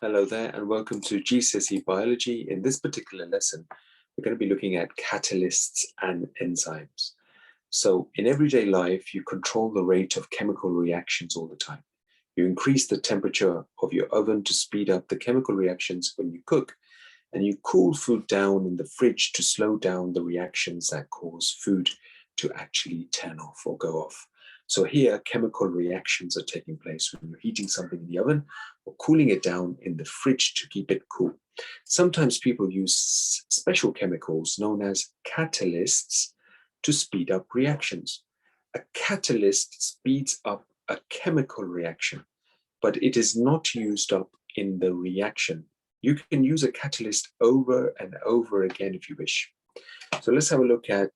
Hello there and welcome to GCSE Biology. In this particular lesson, we're going to be looking at catalysts and enzymes. So in everyday life, you control the rate of chemical reactions all the time. You increase the temperature of your oven to speed up the chemical reactions when you cook, and you cool food down in the fridge to slow down the reactions that cause food to actually turn off or go off. So here, chemical reactions are taking place when you're heating something in the oven or cooling it down in the fridge to keep it cool. Sometimes people use special chemicals known as catalysts to speed up reactions. A catalyst speeds up a chemical reaction, but it is not used up in the reaction. You can use a catalyst over and over again if you wish. So let's have a look at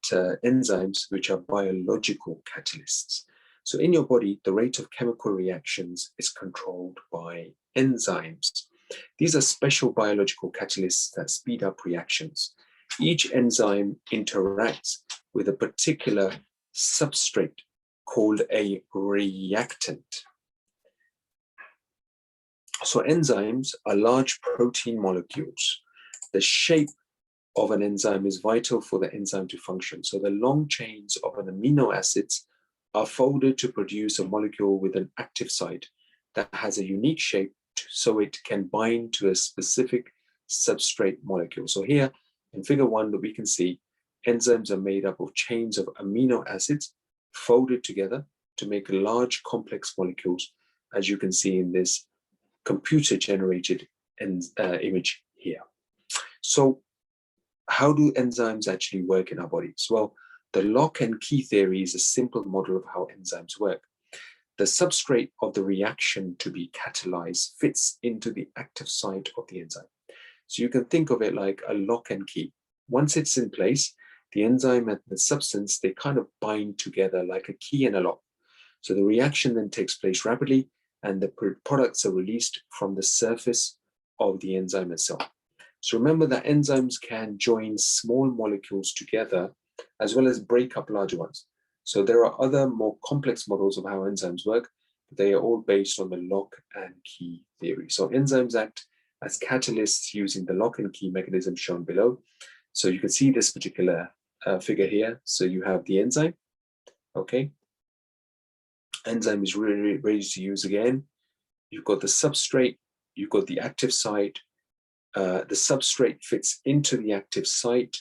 enzymes, which are biological catalysts. So in your body, the rate of chemical reactions is controlled by enzymes. These are special biological catalysts that speed up reactions. Each enzyme interacts with a particular substrate called a reactant. So enzymes are large protein molecules. The shape of an enzyme is vital for the enzyme to function. So the long chains of an amino acids are folded to produce a molecule with an active site that has a unique shape so it can bind to a specific substrate molecule. So here in figure 1 that we can see, enzymes are made up of chains of amino acids folded together to make large complex molecules, as you can see in this computer generated image here. So how do enzymes actually work in our bodies? Well, the lock and key theory is a simple model of how enzymes work. The substrate of the reaction to be catalyzed fits into the active site of the enzyme. So you can think of it like a lock and key. Once it's in place, the enzyme and the substance, they kind of bind together like a key and a lock. So the reaction then takes place rapidly and the products are released from the surface of the enzyme itself. So remember that enzymes can join small molecules together as well as break up larger ones. So there are other more complex models of how enzymes work, but they are all based on the lock and key theory. So enzymes act as catalysts using the lock and key mechanism shown below. So you can see this particular figure here. So you have the enzyme, okay? Enzyme is really ready to use again. You've got the substrate, you've got the active site. The substrate fits into the active site,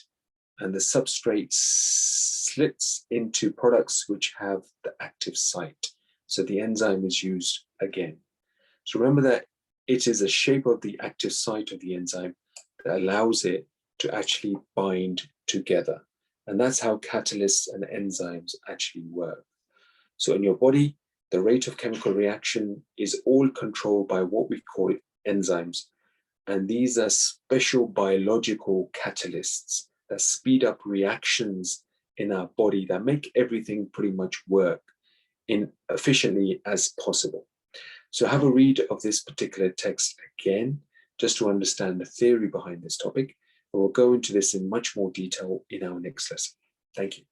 and the substrate slits into products which have the active site. So the enzyme is used again. So remember that it is the shape of the active site of the enzyme that allows it to actually bind together. And that's how catalysts and enzymes actually work. So in your body, the rate of chemical reaction is all controlled by what we call enzymes. And these are special biological catalysts that speed up reactions in our body that make everything pretty much work in efficiently as possible. So have a read of this particular text again, just to understand the theory behind this topic. And we'll go into this in much more detail in our next lesson. Thank you.